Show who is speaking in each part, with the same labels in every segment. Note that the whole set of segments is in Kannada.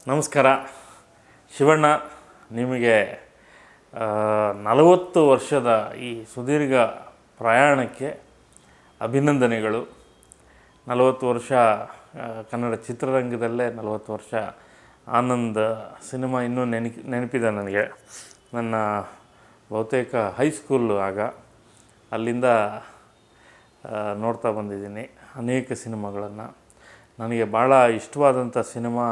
Speaker 1: ನಮಸ್ಕಾರ ಶಿವಣ್ಣ. ನಿಮಗೆ 40 ವರ್ಷದ ಈ ಸುದೀರ್ಘ ಪ್ರಯಾಣಕ್ಕೆ ಅಭಿನಂದನೆಗಳು. 40 ವರ್ಷ ಕನ್ನಡ ಚಿತ್ರರಂಗದಲ್ಲೇ 40 ವರ್ಷ ಆನಂದ್ ಸಿನಿಮಾ ಇನ್ನೂ ನೆನಪಿದೆ ನನಗೆ. ನನ್ನ ಬಹುತೇಕ ಹೈಸ್ಕೂಲು ಆಗ. ಅಲ್ಲಿಂದ ನೋಡ್ತಾ ಬಂದಿದ್ದೀನಿ ಅನೇಕ ಸಿನಿಮಾಗಳನ್ನು. ನನಗೆ ಭಾಳ ಇಷ್ಟವಾದಂಥ ಸಿನಿಮಾ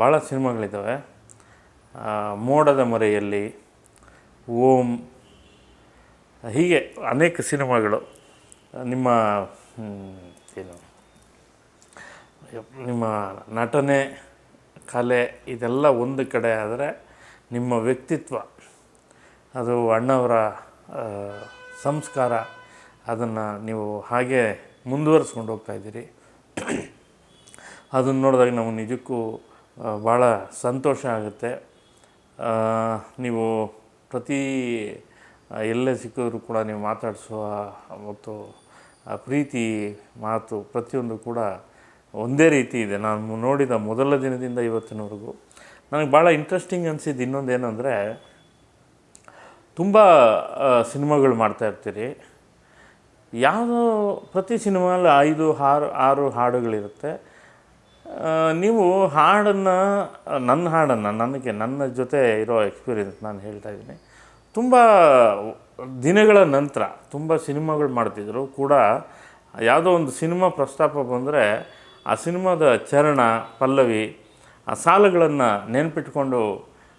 Speaker 1: ಭಾಳ ಸಿನಿಮಾಗಳಿದ್ದಾವೆ. ಮೋಡದ ಮರೆಯಲ್ಲಿ, ಓಂ, ಹೀಗೆ ಅನೇಕ ಸಿನಿಮಾಗಳು. ನಿಮ್ಮ ಏನು ನಿಮ್ಮ ನಟನೆ, ಕಲೆ ಇದೆಲ್ಲ ಒಂದು ಕಡೆ ಆದರೆ, ನಿಮ್ಮ ವ್ಯಕ್ತಿತ್ವ, ಅದು ಅಣ್ಣವರ ಸಂಸ್ಕಾರ, ಅದನ್ನು ನೀವು ಹಾಗೆ ಮುಂದುವರಿಸ್ಕೊಂಡು ಹೋಗ್ತಾಯಿದ್ದೀರಿ. ಅದನ್ನು ನೋಡಿದಾಗ ನಮಗೆ ನಿಜಕ್ಕೂ ಭಾಳ ಸಂತೋಷ ಆಗುತ್ತೆ. ನೀವು ಪ್ರತಿ ಎಲ್ಲೇ ಸಿಕ್ಕಿದ್ರು ಕೂಡ ನೀವು ಮಾತಾಡಿಸುವ ಮತ್ತು ಆ ಪ್ರೀತಿ ಮಾತು ಪ್ರತಿಯೊಂದು ಕೂಡ ಒಂದೇ ರೀತಿ ಇದೆ. ನಾನು ನೋಡಿದ ಮೊದಲ ದಿನದಿಂದ ಇವತ್ತಿನವರೆಗೂ ನನಗೆ ಭಾಳ ಇಂಟ್ರೆಸ್ಟಿಂಗ್ ಅನಿಸಿದ್ದು ಇನ್ನೊಂದು ಏನಂದರೆ, ತುಂಬ ಸಿನಿಮಾಗಳು ಮಾಡ್ತಾಯಿರ್ತೀರಿ. ಯಾವುದೋ ಪ್ರತಿ ಸಿನಿಮಾಲ್ಲಿ 5-6 ಹಾಡುಗಳಿರುತ್ತೆ. ನೀವು ಹಾಡನ್ನು, ನನ್ನ ಜೊತೆ ಇರೋ ಎಕ್ಸ್ಪೀರಿಯೆನ್ಸ್ ನಾನು ಹೇಳ್ತಾ ಇದ್ದೀನಿ. ತುಂಬ ದಿನಗಳ ನಂತರ ತುಂಬ ಸಿನಿಮಾಗಳು ಮಾಡ್ತಿದ್ರು ಕೂಡ, ಯಾವುದೋ ಒಂದು ಸಿನಿಮಾ ಪ್ರಸ್ತಾಪ ಬಂದರೆ ಆ ಸಿನಿಮಾದ ಚರಣ, ಪಲ್ಲವಿ, ಆ ಸಾಲುಗಳನ್ನು ನೆನಪಿಟ್ಕೊಂಡು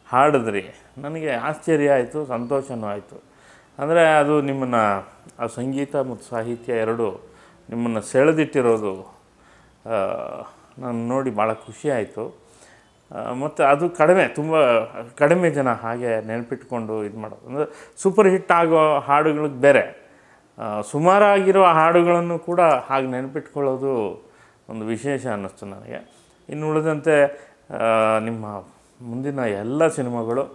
Speaker 1: ಹಾಡಿದ್ರಿ. ನನಗೆ ಆಶ್ಚರ್ಯ ಆಯಿತು, ಸಂತೋಷವೂ ಆಯಿತು. ಅಂದರೆ ಅದು ನಿಮ್ಮನ್ನು, ಆ ಸಂಗೀತ ಮತ್ತು ಸಾಹಿತ್ಯ ಎರಡೂ ನಿಮ್ಮನ್ನು ಸೆಳೆದಿಟ್ಟಿರೋದು ನಾನು ನೋಡಿ ಭಾಳ ಖುಷಿ ಆಯಿತು. ಮತ್ತು ಅದು ತುಂಬ ಕಡಿಮೆ ಜನ ಹಾಗೆ ನೆನಪಿಟ್ಕೊಂಡು ಇದು ಮಾಡೋದು. ಅಂದರೆ ಸೂಪರ್ ಹಿಟ್ ಆಗೋ ಹಾಡುಗಳಿಗೆ ಬೇರೆ, ಸುಮಾರಾಗಿರೋ ಹಾಡುಗಳನ್ನು ಕೂಡ ಹಾಗೆ ನೆನಪಿಟ್ಕೊಳ್ಳೋದು ಒಂದು ವಿಶೇಷ ಅನ್ನಿಸ್ತು ನನಗೆ. ಇನ್ನು ಉಳಿದಂತೆ ನಿಮ್ಮ ಮುಂದಿನ ಎಲ್ಲ ಸಿನಿಮಾಗಳು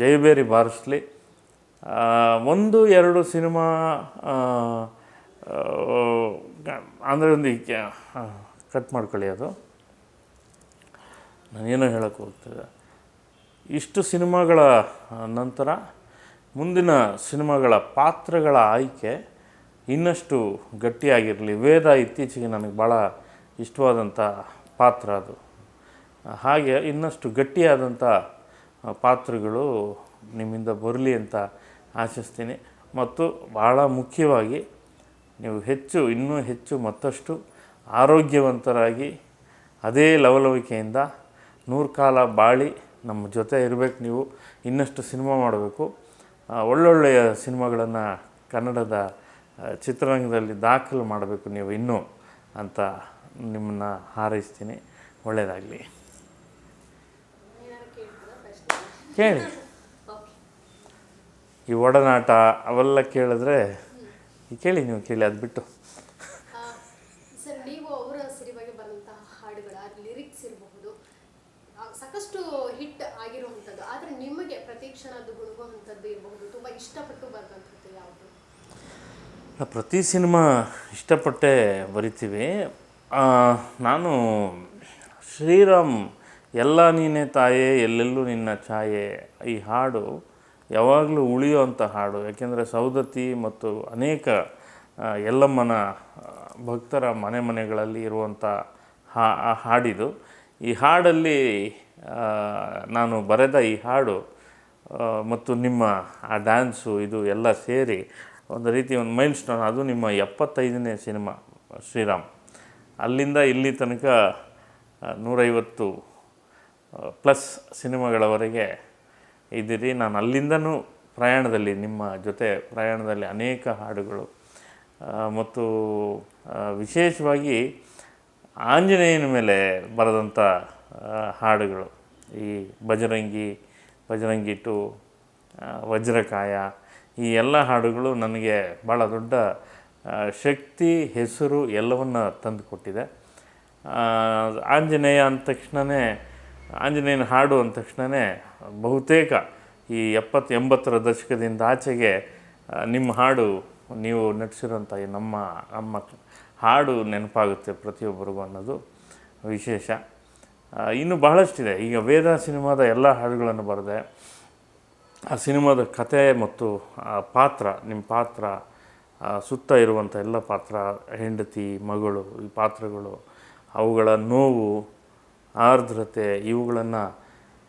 Speaker 1: ಜಯಬೇರಿ ಬಾರಿಸಲಿ. 1-2 ಸಿನಿಮಾ ಅಂದರೆ ಒಂದು ಕಟ್ ಮಾಡ್ಕೊಳ್ಳಿ. ಅದು ನಾನೇನೋ ಹೇಳೋಕ್ಕೆ ಹೋಗ್ತಿದ್ದೆ. ಇಷ್ಟು ಸಿನಿಮಾಗಳ ನಂತರ ಮುಂದಿನ ಸಿನಿಮಾಗಳ ಪಾತ್ರಗಳ ಆಯ್ಕೆ ಇನ್ನಷ್ಟು ಗಟ್ಟಿಯಾಗಿರಲಿ. ವೇದ ಇತ್ತೀಚೆಗೆ ನನಗೆ ಭಾಳ ಇಷ್ಟವಾದಂಥ ಪಾತ್ರ ಅದು. ಹಾಗೆ ಇನ್ನಷ್ಟು ಗಟ್ಟಿಯಾದಂಥ ಪಾತ್ರಗಳು ನಿಮ್ಮಿಂದ ಬರಲಿ ಅಂತ ಆಶಿಸ್ತೀನಿ. ಮತ್ತು ಭಾಳ ಮುಖ್ಯವಾಗಿ ನೀವು ಇನ್ನೂ ಹೆಚ್ಚು ಮತ್ತಷ್ಟು ಆರೋಗ್ಯವಂತರಾಗಿ ಅದೇ ಲವಲವಿಕೆಯಿಂದ 100 ಕಾಲ ಬಾಳಿ ನಮ್ಮ ಜೊತೆ ಇರಬೇಕು. ನೀವು ಇನ್ನಷ್ಟು ಸಿನಿಮಾ ಮಾಡಬೇಕು, ಒಳ್ಳೊಳ್ಳೆಯ ಸಿನಿಮಾಗಳನ್ನು ಕನ್ನಡದ ಚಿತ್ರರಂಗದಲ್ಲಿ ದಾಖಲು ಮಾಡಬೇಕು ನೀವು ಇನ್ನೂ ಅಂತ ನಿಮ್ಮನ್ನು ಹಾರೈಸ್ತೀನಿ. ಒಳ್ಳೆಯದಾಗಲಿ. ಕೇಳಿ. ಈ ಒಡನಾಟ ಅವೆಲ್ಲ ಕೇಳಿದ್ರೆ ಕೇಳಿ, ನೀವು ಕೇಳಿ. ಅದು ಬಿಟ್ಟು
Speaker 2: ಸರ್, ನೀವು ಅವರ ಸಿನಿಮಾಗೆ ಬರುವಂತಹ ಹಾಡುಗಳ ಲಿರಿಕ್ಸ್ ಇರಬಹುದು, ಸಾಕಷ್ಟು ಹಿಟ್ ಆಗಿರುವಂಥದ್ದು. ಆದರೆ ನಿಮಗೆ ಪ್ರತಿಕ್ಷಣದ್ದು ಗುಣಗುವಂಥದ್ದು ಇರಬಹುದು, ತುಂಬ ಇಷ್ಟಪಟ್ಟು ಬರೆದಂಥದ್ದು ಯಾವುದು?
Speaker 1: ಪ್ರತಿ ಸಿನಿಮಾ ಇಷ್ಟಪಟ್ಟೆ ಬರಿತೀವಿ. ನಾನು ಶ್ರೀರಾಮ್ ಎಲ್ಲ ನೀನೇ ತಾಯೇ ಎಲ್ಲೆಲ್ಲೂ ನಿನ್ನ ಛಾಯೆ, ಈ ಹಾಡು ಯಾವಾಗಲೂ ಉಳಿಯುವಂಥ ಹಾಡು. ಯಾಕೆಂದರೆ ಸೌದತ್ತಿ ಮತ್ತು ಅನೇಕ ಯಲ್ಲಮ್ಮನ ಭಕ್ತರ ಮನೆಗಳಲ್ಲಿ ಇರುವಂಥ ಹಾಡಿದು. ಈ ಹಾಡಲ್ಲಿ ನಾನು ಬರೆದ ಈ ಹಾಡು ಮತ್ತು ನಿಮ್ಮ ಆ ಡ್ಯಾನ್ಸು ಇದು ಎಲ್ಲ ಸೇರಿ ಒಂದು ರೀತಿ ಒಂದು ಮೈಲ್ ಸ್ಟೋನ್. ಅದು ನಿಮ್ಮ 75ನೇ ಸಿನಿಮಾ ಶ್ರೀರಾಮ್. ಅಲ್ಲಿಂದ ಇಲ್ಲಿ ತನಕ 150 ಪ್ಲಸ್ ಸಿನಿಮಾಗಳವರೆಗೆ ಇದ್ದೀರಿ. ನಾನು ಅಲ್ಲಿಂದನೂ ಪ್ರಯಾಣದಲ್ಲಿ, ನಿಮ್ಮ ಜೊತೆ ಪ್ರಯಾಣದಲ್ಲಿ ಅನೇಕ ಹಾಡುಗಳು ಮತ್ತು ವಿಶೇಷವಾಗಿ ಆಂಜನೇಯನ ಮೇಲೆ ಬರೆದಂಥ ಹಾಡುಗಳು, ಈ ಬಜರಂಗಿ 2, ವಜ್ರಕಾಯ, ಈ ಎಲ್ಲ ಹಾಡುಗಳು ನನಗೆ ಭಾಳ ದೊಡ್ಡ ಶಕ್ತಿ, ಹೆಸರು ಎಲ್ಲವನ್ನು ತಂದು ಕೊಟ್ಟಿದೆ. ಆಂಜನೇಯ ಅಂದ ತಕ್ಷಣವೇ, ಆಂಜನೇಯನ ಹಾಡು ಅಂದ ತಕ್ಷಣವೇ ಬಹುತೇಕ ಈ 70-80ರ ದಶಕದಿಂದ ಆಚೆಗೆ ನಿಮ್ಮ ಹಾಡು, ನೀವು ನಟಿಸಿರೋಂಥ ನಮ್ಮ ಹಾಡು ನೆನಪಾಗುತ್ತೆ ಪ್ರತಿಯೊಬ್ಬರಿಗೂ ಅನ್ನೋದು ವಿಶೇಷ. ಇನ್ನೂ ಬಹಳಷ್ಟಿದೆ. ಈಗ ವೇದ ಸಿನಿಮಾದ ಎಲ್ಲ ಹಾಡುಗಳನ್ನು ಬರೆದೆ. ಆ ಸಿನಿಮಾದ ಕತೆ ಮತ್ತು ಆ ಪಾತ್ರ, ನಿಮ್ಮ ಪಾತ್ರ, ಸುತ್ತ ಇರುವಂಥ ಎಲ್ಲ ಪಾತ್ರ, ಹೆಂಡತಿ, ಮಗಳು, ಈ ಪಾತ್ರಗಳು, ಅವುಗಳ ನೋವು, ಆರ್ದ್ರತೆ, ಇವುಗಳನ್ನು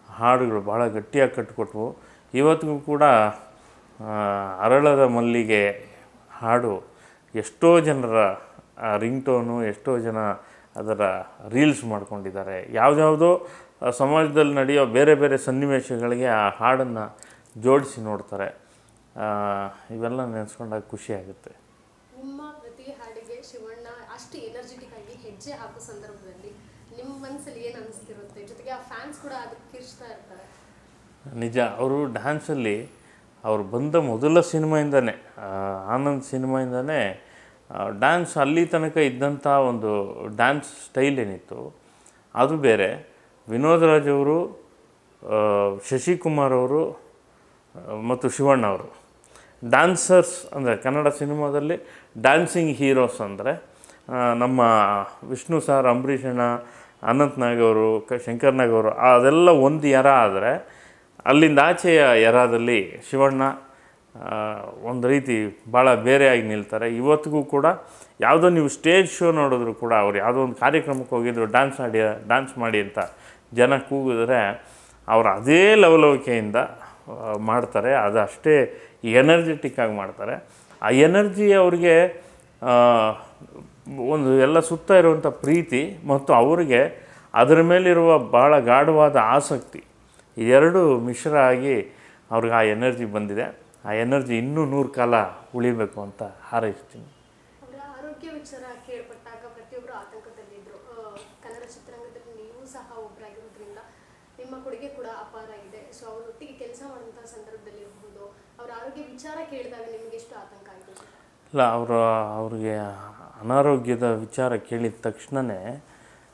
Speaker 1: ಹಾಡುಗಳು ಭಾಳ ಗಟ್ಟಿಯಾಗಿ ಕಟ್ಟಿಕೊಟ್ವು. ಇವತ್ತಿಗೂ ಕೂಡ ಅರಳದ ಮಲ್ಲಿಗೆ ಹಾಡು ಎಷ್ಟೋ ಜನರ ರಿಂಗ್ ಟೋನು, ಎಷ್ಟೋ ಜನ ಅದರ ರೀಲ್ಸ್ ಮಾಡ್ಕೊಂಡಿದ್ದಾರೆ. ಯಾವುದ್ಯಾವುದೋ ಸಮಾಜದಲ್ಲಿ ನಡೆಯೋ ಬೇರೆ ಬೇರೆ ಸನ್ನಿವೇಶಗಳಿಗೆ ಆ ಹಾಡನ್ನು ಜೋಡಿಸಿ ನೋಡ್ತಾರೆ. ಇವೆಲ್ಲ ನೆನೆಸ್ಕೊಂಡಾಗ ಖುಷಿಯಾಗುತ್ತೆ.
Speaker 2: ನಿಮ್ಮ ಪ್ರತಿ ಹಾಡಿಗೆ ಶಿವಣ್ಣ ಅಷ್ಟು ಎನರ್ಜೆಟಿಕ್ ಆಗಿ ಹೆಜ್ಜೆ ಹಾಕೋ ಸಂದರ್ಭದಲ್ಲಿ ನಿಮ್ಮ ಮನಸ್ಸಲ್ಲಿ ಏನು ಅನಿಸ್ತಿರುತ್ತೆ? ಜೊತೆಗೆ ಆ ಫ್ಯಾನ್ಸ್ ಕೂಡ ಅದಕ್ಕೆ ಕಿರ್ಚ್ತಾ ಇರ್ತಾರೆ.
Speaker 1: ನಿಜ, ಅವರು ಡ್ಯಾನ್ಸಲ್ಲಿ ಅವ್ರು ಬಂದ ಮೊದಲ ಸಿನಿಮಾಯಿಂದನೇ, ಆನಂದ್ ಸಿನಿಮಾಯಿಂದನೇ ಡ್ಯಾನ್ಸ್ ಅಲ್ಲಿ ತನಕ ಇದ್ದಂಥ ಒಂದು ಡ್ಯಾನ್ಸ್ ಸ್ಟೈಲ್ ಏನಿತ್ತು ಅದು ಬೇರೆ. ವಿನೋದ್ ರಾಜ್ ಅವರು, ಶಶಿಕುಮಾರ್ ಅವರು ಮತ್ತು ಶಿವಣ್ಣ ಅವರು ಡ್ಯಾನ್ಸರ್ಸ್. ಅಂದರೆ ಕನ್ನಡ ಸಿನಿಮಾದಲ್ಲಿ ಡ್ಯಾನ್ಸಿಂಗ್ ಹೀರೋಸ್ ಅಂದರೆ ನಮ್ಮ ವಿಷ್ಣು ಸಾರ್, ಅಂಬರೀಷ್ ಅಣ್ಣ, ಅನಂತ್ ನಾಗ್ ಅವರು, ಶಂಕರ್ ನಾಗ್ ಅವರು, ಅದೆಲ್ಲ ಒಂದು ಎರ ಆದರೆ, ಅಲ್ಲಿಂದ ಆಚೆಯ ಎರಾದಲ್ಲಿ ಶಿವಣ್ಣ ಒಂದು ರೀತಿ ಭಾಳ ಬೇರೆಯಾಗಿ ನಿಲ್ತಾರೆ. ಇವತ್ತಿಗೂ ಕೂಡ ಯಾವುದೋ ನೀವು ಸ್ಟೇಜ್ ಶೋ ನೋಡಿದ್ರು ಕೂಡ, ಅವ್ರು ಯಾವುದೋ ಒಂದು ಕಾರ್ಯಕ್ರಮಕ್ಕೆ ಹೋಗಿದ್ರು, ಡ್ಯಾನ್ಸ್ ಮಾಡಿ ಅಂತ ಜನ ಕೂಗಿದ್ರೆ ಅವರು ಅದೇ ಲವಲವಿಕೆಯಿಂದ ಮಾಡ್ತಾರೆ. ಅದು ಅಷ್ಟೇ ಎನರ್ಜೆಟಿಕ್ಕಾಗಿ ಮಾಡ್ತಾರೆ. ಆ ಎನರ್ಜಿ ಅವ್ರಿಗೆ ಒಂದು ಎಲ್ಲ ಸುತ್ತ ಇರುವಂಥ ಪ್ರೀತಿ ಮತ್ತು ಅವರಿಗೆ ಅದರ ಮೇಲಿರುವ ಭಾಳ ಗಾಢವಾದ ಆಸಕ್ತಿ, ಇದೆರಡು ಮಿಶ್ರ ಆಗಿ ಅವ್ರಿಗೆ ಆ ಎನರ್ಜಿ ಬಂದಿದೆ. ಆ ಎನರ್ಜಿ ಇನ್ನೂ 100 ಕಾಲ ಉಳಿಬೇಕು ಅಂತ ಹಾರೈಸ್ತೀನಿ.
Speaker 2: ಅವರ ಆರೋಗ್ಯ ವಿಚಾರ ಕೇಳ್ಪಟ್ಟಾಗ ಪ್ರತಿಯೊಬ್ಬರು ಆತಂಕದಲ್ಲಿದ್ದರು. ಕನ್ನಡ ಚಿತ್ರರಂಗದಲ್ಲಿ ನೀವು ಸಹ ಒಬ್ಬರಾಗಿರೋದ್ರಿಂದ ನಿಮ್ಮ ಕೊಡುಗೆ ಕೂಡ ಅಪಾರ ಇದೆ. ಸೊ ಅವರೊಟ್ಟಿಗೆ ಕೆಲಸ ಮಾಡುವಂಥ ಸಂದರ್ಭದಲ್ಲಿ ಇರ್ಬೋದು, ಅವರ ಆರೋಗ್ಯ ವಿಚಾರ ಕೇಳಿದಾಗ ನಿಮಗೆ ಎಷ್ಟು ಆತಂಕ ಆಯಿತು?
Speaker 1: ಇಲ್ಲ, ಅವ್ರಿಗೆ ಅನಾರೋಗ್ಯದ ವಿಚಾರ ಕೇಳಿದ ತಕ್ಷಣವೇ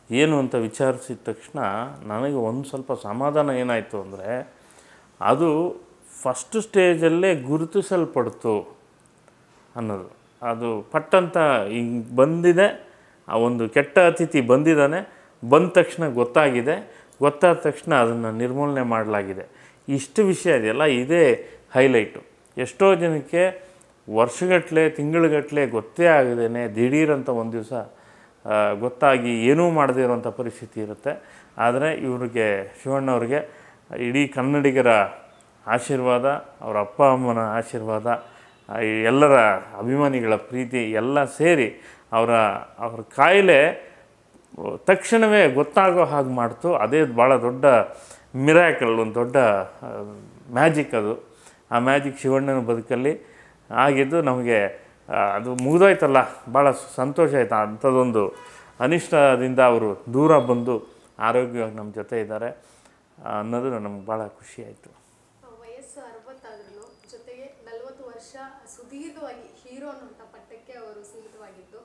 Speaker 1: ಏನು ಅಂತ ವಿಚಾರಿಸಿದ ತಕ್ಷಣ ನನಗೆ ಒಂದು ಸ್ವಲ್ಪ ಸಮಾಧಾನ ಏನಾಯಿತು ಅಂದರೆ, ಅದು ಫಸ್ಟ್ ಸ್ಟೇಜಲ್ಲೇ ಗುರುತಿಸಲ್ಪಡ್ತು ಅನ್ನೋದು. ಅದು ಪಟ್ಟಂತ ಹಿಂಗೆ ಬಂದಿದೆ, ಆ ಒಂದು ಕೆಟ್ಟ ಅತಿಥಿ ಬಂದಿದ್ದಾನೆ, ಬಂದ ತಕ್ಷಣ ಗೊತ್ತಾದ ತಕ್ಷಣ ಅದನ್ನು ನಿರ್ಮೂಲನೆ ಮಾಡಲಾಗಿದೆ. ಇಷ್ಟು ವಿಷಯ ಇದೆಯಲ್ಲ, ಇದೇ ಹೈಲೈಟು. ಎಷ್ಟೋ ಜನಕ್ಕೆ ವರ್ಷಗಟ್ಟಲೆ, ತಿಂಗಳುಗಟ್ಟಲೆ ಗೊತ್ತೇ ಆಗದೇನೆ ದಿಢೀರಂತ ಒಂದು ದಿವಸ ಗೊತ್ತಾಗಿ ಏನೂ ಮಾಡದೇ ಇರೋಂಥ ಪರಿಸ್ಥಿತಿ ಇರುತ್ತೆ. ಆದರೆ ಇವರಿಗೆ, ಶಿವಣ್ಣವ್ರಿಗೆ ಇಡೀ ಕನ್ನಡಿಗರ ಆಶೀರ್ವಾದ, ಅವರ ಅಪ್ಪ ಅಮ್ಮನ ಆಶೀರ್ವಾದ, ಎಲ್ಲರ ಅಭಿಮಾನಿಗಳ ಪ್ರೀತಿ ಎಲ್ಲ ಸೇರಿ ಅವರ ಕಾಯಿಲೆ ತಕ್ಷಣವೇ ಗೊತ್ತಾಗೋ ಹಾಗೆ ಮಾಡ್ತು. ಅದೇ ಭಾಳ ದೊಡ್ಡ ಮಿರಾಕಲ್, ಒಂದು ದೊಡ್ಡ ಮ್ಯಾಜಿಕ್ ಅದು. ಆ ಮ್ಯಾಜಿಕ್ ಶಿವಣ್ಣನ ಬದುಕಲ್ಲಿ ಆಗಿದ್ದು ನಮಗೆ ಅದು ಮುಗಿದೋಯ್ತಲ್ಲ, ಭಾಳ ಸಂತೋಷ ಆಯಿತು. ಅಂಥದ್ದೊಂದು ಅನಿಷ್ಟದಿಂದ ಅವರು ದೂರ ಬಂದು ಆರೋಗ್ಯವಾಗಿ ನಮ್ಮ ಜೊತೆ ಇದ್ದಾರೆ ಅನ್ನೋದು ನಮ್ಗೆ ಭಾಳ ಖುಷಿಯಾಯಿತು.
Speaker 2: ವಯಸ್ಸು 60 ಆದ್ರೂ ಜೊತೆಗೆ 40 ವರ್ಷ ಸುದೀರ್ಘವಾಗಿ ಹೀರೋ ಅನ್ನೋಂಥ ಪಟ್ಟಕ್ಕೆ ಅವರು ಸೀಮಿತವಾಗಿದ್ದು,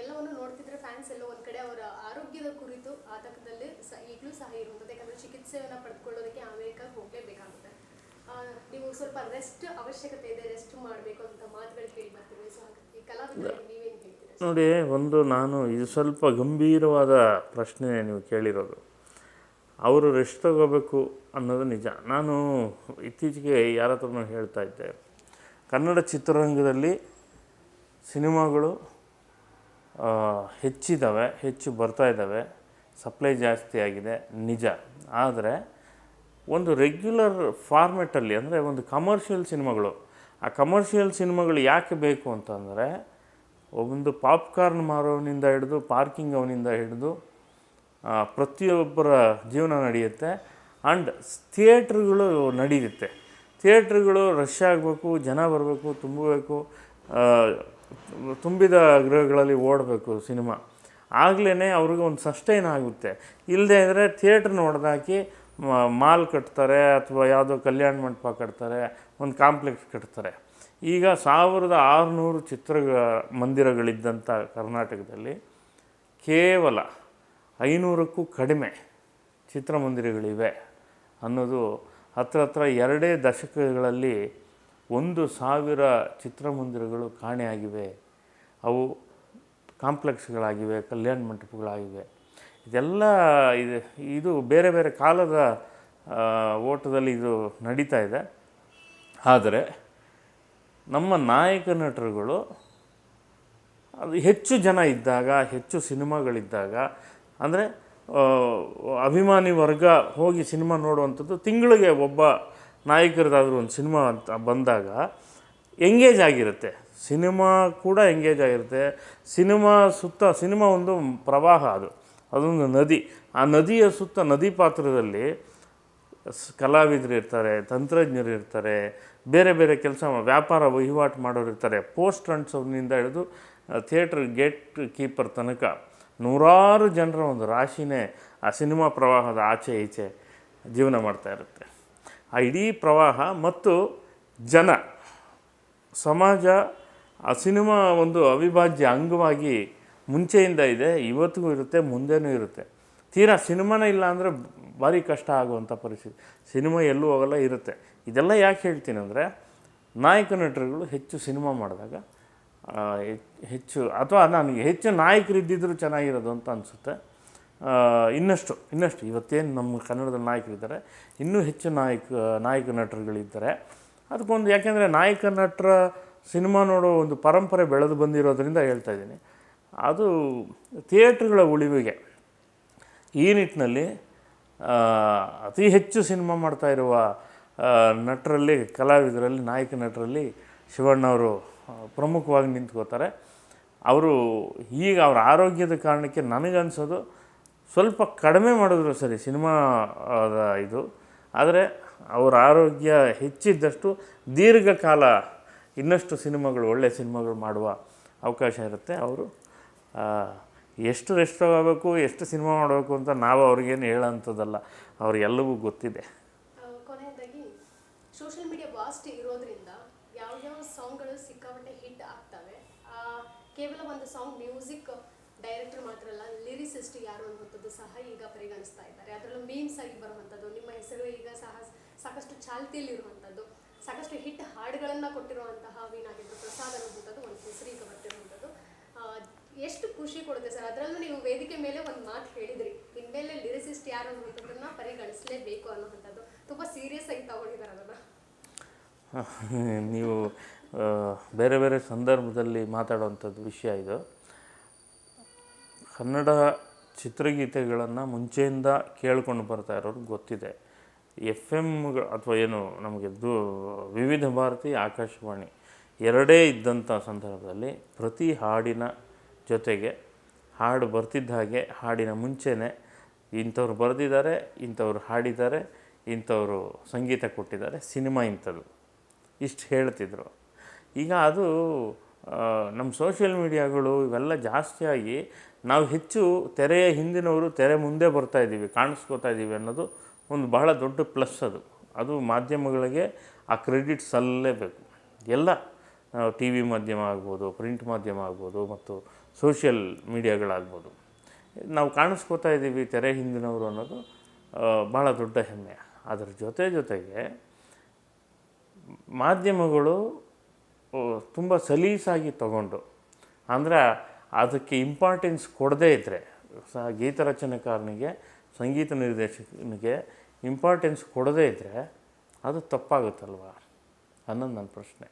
Speaker 2: ಎಲ್ಲವನ್ನು ನೋಡ್ತಿದ್ರೆ ಫ್ಯಾನ್ಸ್ ಎಲ್ಲ ಒಂದು ಕಡೆ ಅವರ ಆರೋಗ್ಯದ ಕುರಿತು ಆತಂಕದಲ್ಲಿ ಈಗಲೂ ಸಹ ಇರುವಂಥದ್ದು. ಯಾಕಂದರೆ ಚಿಕಿತ್ಸೆಯನ್ನು ಪಡೆದುಕೊಳ್ಳೋದಕ್ಕೆ ಅಮೆರಿಕಾಗೆ ಹೋಗಲೇಬೇಕಾಗುತ್ತೆ. ನೀವು ಸ್ವಲ್ಪ ರೆಸ್ಟ್ ಅವಶ್ಯಕತೆ ಇದೆ, ರೆಸ್ಟ್ ಮಾಡಬೇಕು ಅಂತ ಮಾತುಗಳು ಕೇಳಿ ಬರ್ತೀವಿ. ಸೊ ಈ ಕಲಾವಿದರಿಗೆ ನೀವೇನು ಹೇಳ್ತೀರಾ?
Speaker 1: ನೋಡಿ, ನಾನು ಇದು ಸ್ವಲ್ಪ ಗಂಭೀರವಾದ ಪ್ರಶ್ನೆ ನೀವು ಕೇಳಿರೋದು. ಅವರು ರೆಸ್ಟ್ ತಗೋಬೇಕು ಅನ್ನೋದು ನಿಜ. ನಾನು ಇತ್ತೀಚೆಗೆ ಯಾರ ಹತ್ರನೂ ಹೇಳ್ತಾ ಇದ್ದೆ, ಕನ್ನಡ ಚಿತ್ರರಂಗದಲ್ಲಿ ಸಿನಿಮಾಗಳು ಹೆಚ್ಚು ಬರ್ತಾ ಇದ್ದಾವೆ, ಸಪ್ಲೈ ಜಾಸ್ತಿ ಆಗಿದೆ ನಿಜ. ಆದರೆ ಒಂದು ರೆಗ್ಯುಲರ್ ಫಾರ್ಮೆಟಲ್ಲಿ, ಅಂದರೆ ಒಂದು ಕಮರ್ಷಿಯಲ್ ಸಿನಿಮಾಗಳು, ಆ ಕಮರ್ಷಿಯಲ್ ಸಿನಿಮಾಗಳು ಯಾಕೆ ಬೇಕು ಅಂತಂದರೆ, ಒಂದು ಪಾಪ್ಕಾರ್ನ್ ಮಾರೋನಿಂದ ಹಿಡಿದು ಪಾರ್ಕಿಂಗ್ ಅವನಿಂದ ಹಿಡಿದು ಪ್ರತಿಯೊಬ್ಬರ ಜೀವನ ನಡೆಯುತ್ತೆ. ಆ್ಯಂಡ್ ಥಿಯೇಟ್ರುಗಳು ನಡೆಯುತ್ತೆ. ಥಿಯೇಟ್ರುಗಳು ರಶ್ ಆಗಬೇಕು, ಜನ ಬರಬೇಕು, ತುಂಬಬೇಕು, ತುಂಬಿದ ಗೃಹಗಳಲ್ಲಿ ಓಡಬೇಕು ಸಿನಿಮಾ. ಆಗಲೇ ಅವ್ರಿಗೆ ಒಂದು ಸಸ್ಟೈನ್ ಆಗುತ್ತೆ. ಇಲ್ಲದೇ ಇದ್ದರೆ ಥಿಯೇಟ್ರನ್ನ ಹೊಡೆದಾಕಿ ಮಾಲ್ ಕಟ್ತಾರೆ, ಅಥವಾ ಯಾವುದೋ ಕಲ್ಯಾಣ ಮಂಟಪ ಕಟ್ತಾರೆ, ಒಂದು ಕಾಂಪ್ಲೆಕ್ಸ್ ಕಟ್ತಾರೆ. ಈಗ 1600 ಮಂದಿರಗಳಿದ್ದಂಥ ಕರ್ನಾಟಕದಲ್ಲಿ ಕೇವಲ 500ಕ್ಕೂ ಕಡಿಮೆ ಚಿತ್ರಮಂದಿರಗಳಿವೆ ಅನ್ನೋದು ಹತ್ರ 2 ದಶಕಗಳಲ್ಲಿ 1000 ಚಿತ್ರಮಂದಿರಗಳು ಕಾಣೆಯಾಗಿವೆ. ಅವು ಕಾಂಪ್ಲೆಕ್ಸ್ಗಳಾಗಿವೆ, ಕಲ್ಯಾಣ ಮಂಟಪಗಳಾಗಿವೆ. ಇದೆಲ್ಲ ಇದು ಬೇರೆ ಬೇರೆ ಕಾಲದ ಓಟದಲ್ಲಿ ಇದು ನಡೀತಾ ಇದೆ. ಆದರೆ ನಮ್ಮ ನಾಯಕ ನಟರುಗಳು ಅದು ಹೆಚ್ಚು ಜನ ಇದ್ದಾಗ, ಹೆಚ್ಚು ಸಿನಿಮಾಗಳಿದ್ದಾಗ, ಅಂದರೆ ಅಭಿಮಾನಿ ವರ್ಗ ಹೋಗಿ ಸಿನಿಮಾ ನೋಡುವಂಥದ್ದು ತಿಂಗಳಿಗೆ ಒಬ್ಬ ನಾಯಕರದಾದರೂ ಒಂದು ಸಿನಿಮಾ ಅಂತ ಬಂದಾಗ ಎಂಗೇಜ್ ಆಗಿರುತ್ತೆ. ಸಿನಿಮಾ ಕೂಡ ಎಂಗೇಜ್ ಆಗಿರುತ್ತೆ. ಸಿನಿಮಾ ಒಂದು ಪ್ರವಾಹ, ಅದೊಂದು ನದಿ. ಆ ನದಿಯ ಸುತ್ತ ನದಿ ಪಾತ್ರದಲ್ಲಿ ಕಲಾವಿದರು ಇರ್ತಾರೆ, ತಂತ್ರಜ್ಞರು ಇರ್ತಾರೆ, ಬೇರೆ ಬೇರೆ ಕೆಲಸ ವ್ಯಾಪಾರ ವಹಿವಾಟು ಮಾಡೋರು ಇರ್ತಾರೆ. ಪೋಸ್ಟ್ ಅಂಟಿಸೋದ್ರಿಂದ ಹಿಡಿದು ಥಿಯೇಟ್ರ್ ಗೇಟ್ ಕೀಪರ್ ತನಕ ನೂರಾರು ಜನರ ಒಂದು ರಾಶಿನೇ ಆ ಸಿನಿಮಾ ಪ್ರವಾಹದ ಆಚೆ ಈಚೆ ಜೀವನ ಮಾಡ್ತಾ ಇರುತ್ತೆ. ಆ ಇಡೀ ಪ್ರವಾಹ ಮತ್ತು ಜನ, ಸಮಾಜ ಆ ಸಿನಿಮಾ ಒಂದು ಅವಿಭಾಜ್ಯ ಅಂಗವಾಗಿ ಮುಂಚೆಯಿಂದ ಇದೆ, ಇವತ್ತಿಗೂ ಇರುತ್ತೆ, ಮುಂದೆನೂ ಇರುತ್ತೆ. ತೀರಾ ಸಿನಿಮಾನೇ ಇಲ್ಲ ಅಂದರೆ ಭಾರಿ ಕಷ್ಟ ಆಗುವಂಥ ಪರಿಸ್ಥಿತಿ. ಸಿನಿಮಾ ಎಲ್ಲೂ ಹೋಗಲ್ಲ, ಇರುತ್ತೆ. ಇದೆಲ್ಲ ಯಾಕೆ ಹೇಳ್ತೀನಿ ಅಂದರೆ, ನಾಯಕ ನಟರುಗಳು ಹೆಚ್ಚು ಸಿನಿಮಾ ಮಾಡಿದಾಗ ಹೆಚ್ಚು, ಅಥವಾ ನನಗೆ ಹೆಚ್ಚು ನಾಯಕರಿದ್ದಿದ್ದರೂ ಚೆನ್ನಾಗಿರೋದು ಅಂತ ಅನಿಸುತ್ತೆ. ಇನ್ನಷ್ಟು ಇವತ್ತೇನು ನಮ್ಮ ಕನ್ನಡದಲ್ಲಿ ನಾಯಕರಿದ್ದಾರೆ, ಇನ್ನೂ ಹೆಚ್ಚು ನಾಯಕ ನಟರುಗಳಿದ್ದಾರೆ. ಅದಕ್ಕೊಂದು, ಯಾಕೆಂದರೆ ನಾಯಕ ನಟರ ಸಿನಿಮಾ ನೋಡೋ ಒಂದು ಪರಂಪರೆ ಬೆಳೆದು ಬಂದಿರೋದ್ರಿಂದ ಹೇಳ್ತಾ ಇದ್ದೀನಿ. ಅದು ಥಿಯೇಟ್ರುಗಳ ಉಳಿವಿಗೆ ಈ ನಿಟ್ಟಿನಲ್ಲಿ ಅತಿ ಹೆಚ್ಚು ಸಿನಿಮಾ ಮಾಡ್ತಾ ಇರುವ ನಟರಲ್ಲಿ, ಕಲಾವಿದರಲ್ಲಿ, ನಾಯಕ ನಟರಲ್ಲಿ ಶಿವಣ್ಣವರು ಪ್ರಮುಖವಾಗಿ ನಿಂತ್ಕೋತಾರೆ. ಅವರು ಈಗ ಅವರ ಆರೋಗ್ಯದ ಕಾರಣಕ್ಕೆ ನನಗನ್ಸೋದು ಸ್ವಲ್ಪ ಕಡಿಮೆ ಮಾಡಿದ್ರು ಸರಿ ಸಿನಿಮಾದ ಇದು, ಆದರೆ ಅವರ ಆರೋಗ್ಯ ಹೆಚ್ಚಿದ್ದಷ್ಟು ದೀರ್ಘಕಾಲ ಇನ್ನಷ್ಟು ಸಿನಿಮಾಗಳು, ಒಳ್ಳೆಯ ಸಿನಿಮಾಗಳು ಮಾಡುವ ಅವಕಾಶ ಇರುತ್ತೆ. ಅವರು ಎಷ್ಟು ರೆಸ್ಟ್ ತಗೋಬೇಕು, ಎಷ್ಟು ಸಿನಿಮಾ ಮಾಡಬೇಕು ಅಂತ ನಾವು ಅವ್ರಿಗೇನು ಹೇಳೋಂಥದ್ದಲ್ಲ, ಅವ್ರಿಗೆಲ್ಲವೂ ಗೊತ್ತಿದೆ.
Speaker 2: ಕೊನೆಯದಾಗಿ ಸೋಷಿಯಲ್ ಮೀಡಿಯಾ ವಾಸ್ಟ್ ಇರೋದ್ರಿಂದ ಯಾವ್ಯಾವ ಸಾಂಗ್ಗಳು ಸಿಕ್ಕಾಪಟ್ಟೆ ಹಿಟ್ ಆಗ್ತವೆ, ಕೇವಲ ಒಂದು ಸಾಂಗ್ ಮ್ಯೂಸಿಕ್ ಡೈರೆಕ್ಟರ್ ಮಾತ್ರ ಅಲ್ಲ, ಲಿರಿಸಿಸ್ಟ್ ಯಾರು ಅನ್ನುವಂಥದ್ದು ಸಹ ಈಗ ಪರಿಗಣಿಸ್ತಾ ಇದ್ದಾರೆ. ಅದರಲ್ಲೂ ಮೀಮ್ಸ್ ಆಗಿ ಬರುವಂಥದ್ದು, ನಿಮ್ಮ ಹೆಸರು ಈಗ ಸಹ ಸಾಕಷ್ಟು ಚಾಲ್ತಿಯಲ್ಲಿರುವಂಥದ್ದು, ಸಾಕಷ್ಟು ಹಿಟ್ ಹಾಡುಗಳನ್ನು ಕೊಟ್ಟಿರುವಂತಹ ವೀಣಾಗಿದ್ದು ಪ್ರಸಾದ್ ಅನ್ನುವಂಥದ್ದು ಒಂದು ಹೆಸರು ಈಗ ಬರ್ತಿರುವಂಥದ್ದು. ಎಷ್ಟು ಖುಷಿ ಕೊಡುತ್ತೆ ಸರ್. ಅದರಲ್ಲೂ ನೀವು ವೇದಿಕೆ ಮೇಲೆ ಒಂದು ಮಾತು ಹೇಳಿದ್ರಿ, ಇನ್ಮೇಲೆ ಲಿರಿಸಿಸ್ಟ್ ಯಾರು ಅನ್ನುವಂಥದ್ದನ್ನು ಪರಿಗಣಿಸಲೇಬೇಕು ಅನ್ನುವಂಥದ್ದು. ತುಂಬ ಸೀರಿಯಸ್ ಆಗಿ ತಗೊಂಡಿದ್ದಾರೆ ಅದನ್ನು.
Speaker 1: ನೀವು ಬೇರೆ ಬೇರೆ ಸಂದರ್ಭದಲ್ಲಿ ಮಾತಾಡುವಂಥದ್ದು ವಿಷಯ ಇದು. ಕನ್ನಡ ಚಿತ್ರಗೀತೆಗಳನ್ನು ಮುಂಚೆಯಿಂದ ಕೇಳ್ಕೊಂಡು ಬರ್ತಾ ಇರೋರು ಗೊತ್ತಿದೆ. FM ಅಥವಾ ಏನು ನಮಗೆ ವಿವಿಧ ಭಾರತಿ, ಆಕಾಶವಾಣಿ ಎರಡೇ ಇದ್ದಂಥ ಸಂದರ್ಭದಲ್ಲಿ ಪ್ರತಿ ಹಾಡಿನ ಜೊತೆಗೆ ಹಾಡು ಬರ್ತಿದ್ದ ಹಾಗೆ ಹಾಡಿನ ಮುಂಚೆನೇ ಇಂಥವ್ರು ಬರೆದಿದ್ದಾರೆ, ಇಂಥವ್ರು ಹಾಡಿದ್ದಾರೆ, ಇಂಥವರು ಸಂಗೀತ ಕೊಟ್ಟಿದ್ದಾರೆ, ಸಿನಿಮಾ ಇಂಥದ್ದು ಇಷ್ಟು ಹೇಳ್ತಿದ್ರು. ಈಗ ಅದು ನಮ್ಮ ಸೋಷಿಯಲ್ ಮೀಡಿಯಾಗಳು ಇವೆಲ್ಲ ಜಾಸ್ತಿಯಾಗಿ ನಾವು ಹೆಚ್ಚು ತೆರೆಯ ಹಿಂದಿನವರು ತೆರೆ ಮುಂದೆ ಬರ್ತಾಯಿದ್ದೀವಿ, ಕಾಣಿಸ್ಕೋತಾ ಇದ್ದೀವಿ ಅನ್ನೋದು ಒಂದು ಬಹಳ ದೊಡ್ಡ ಪ್ಲಸ್. ಅದು ಮಾಧ್ಯಮಗಳಿಗೆ ಆ ಕ್ರೆಡಿಟ್ ಸಲ್ಲಲೇಬೇಕು. ಎಲ್ಲ ಟಿ ವಿ ಮಾಧ್ಯಮ ಆಗ್ಬೋದು, ಪ್ರಿಂಟ್ ಮಾಧ್ಯಮ ಆಗ್ಬೋದು, ಮತ್ತು ಸೋಷಿಯಲ್ ಮೀಡಿಯಾಗಳಾಗ್ಬೋದು, ನಾವು ಕಾಣಿಸ್ಕೋತಾ ಇದ್ದೀವಿ ತೆರೆ ಹಿಂದಿನವರು ಅನ್ನೋದು ಭಾಳ ದೊಡ್ಡ ಹೆಮ್ಮೆ. ಅದರ ಜೊತೆಗೆ ಮಾಧ್ಯಮಗಳು ತುಂಬ ಸಲೀಸಾಗಿ ತಗೊಂಡು, ಅಂದರೆ ಅದಕ್ಕೆ ಇಂಪಾರ್ಟೆನ್ಸ್ ಕೊಡದೇ ಇದ್ದರೆ, ಗೀತರಚನೆಕಾರನಿಗೆ, ಸಂಗೀತ ನಿರ್ದೇಶಕನಿಗೆ ಇಂಪಾರ್ಟೆನ್ಸ್ ಕೊಡದೇ ಇದ್ದರೆ ಅದು ತಪ್ಪಾಗುತ್ತಲ್ವ ಅನ್ನೋದು ನನ್ನ ಪ್ರಶ್ನೆ.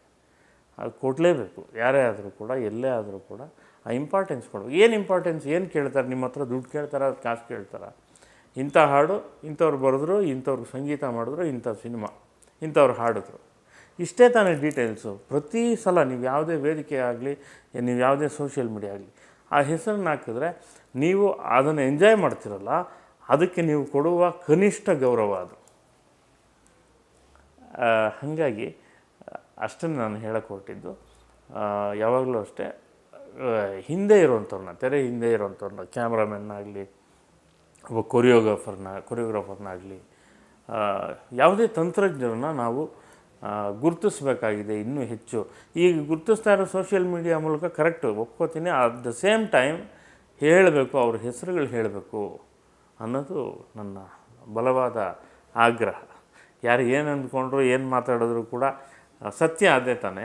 Speaker 1: ಅದು ಕೊಡಲೇಬೇಕು. ಯಾರೇ ಆದರೂ ಕೂಡ, ಎಲ್ಲೇ ಆದರೂ ಕೂಡ ಆ ಇಂಪಾರ್ಟೆನ್ಸ್ ಕೊಡಬೇಕು. ಏನು ಇಂಪಾರ್ಟೆನ್ಸ್, ಏನು ಕೇಳ್ತಾರೆ ನಿಮ್ಮ ಹತ್ರ? ದುಡ್ಡು ಕೇಳ್ತಾರೆ, ಅದು ಕಾಸು ಕೇಳ್ತಾರೆ? ಇಂಥ ಹಾಡು ಇಂಥವ್ರು ಬರೆದ್ರು, ಇಂಥವ್ರು ಸಂಗೀತ ಮಾಡಿದ್ರು, ಇಂಥ ಸಿನಿಮಾ ಇಂಥವ್ರು ಹಾಡಿದ್ರು, ಇಷ್ಟೇ ತಾನೇ ಡೀಟೇಲ್ಸು. ಪ್ರತಿ ಸಲ ನೀವು ಯಾವುದೇ ವೇದಿಕೆ ಆಗಲಿ, ನೀವು ಯಾವುದೇ ಸೋಷಿಯಲ್ ಮೀಡಿಯಾ ಆಗಲಿ, ಆ ಹೆಸರನ್ನ ಹಾಕಿದ್ರೆ ನೀವು ಅದನ್ನು ಎಂಜಾಯ್ ಮಾಡ್ತಿರಲ್ಲ, ಅದಕ್ಕೆ ನೀವು ಕೊಡುವ ಕನಿಷ್ಠ ಗೌರವ ಅದು. ಹಾಗಾಗಿ ಅಷ್ಟನ್ನು ನಾನು ಹೇಳಕ್ಕೆ ಹೊರಟಿದ್ದು. ಯಾವಾಗಲೂ ಅಷ್ಟೇ, ಹಿಂದೆ ಇರೋವಂಥವ್ರನ್ನ, ತೆರೆ ಹಿಂದೆ ಇರೋವಂಥವ್ರನ್ನ, ಕ್ಯಾಮ್ರಾಮನ್ನಾಗಲಿ, ಒಬ್ಬ ಕೊರಿಯೋಗ್ರಾಫರ್ನಾಗಲಿ, ಯಾವುದೇ ತಂತ್ರಜ್ಞರನ್ನ ನಾವು ಗುರುತಿಸ್ಬೇಕಾಗಿದೆ ಇನ್ನೂ ಹೆಚ್ಚು. ಈಗ ಗುರುತಿಸ್ತಾ ಇರೋ ಸೋಷಿಯಲ್ ಮೀಡಿಯಾ ಮೂಲಕ ಕರೆಕ್ಟು, ಒಪ್ಕೋತೀನಿ. ಅಟ್ ದ ಸೇಮ್ ಟೈಮ್ ಹೇಳಬೇಕು, ಅವ್ರ ಹೆಸರುಗಳು ಹೇಳಬೇಕು ಅನ್ನೋದು ನನ್ನ ಬಲವಾದ ಆಗ್ರಹ. ಯಾರು ಏನು ಅಂದ್ಕೊಂಡ್ರು, ಏನು ಮಾತಾಡಿದ್ರು ಕೂಡ ಸತ್ಯ ಅದೇ ತಾನೇ.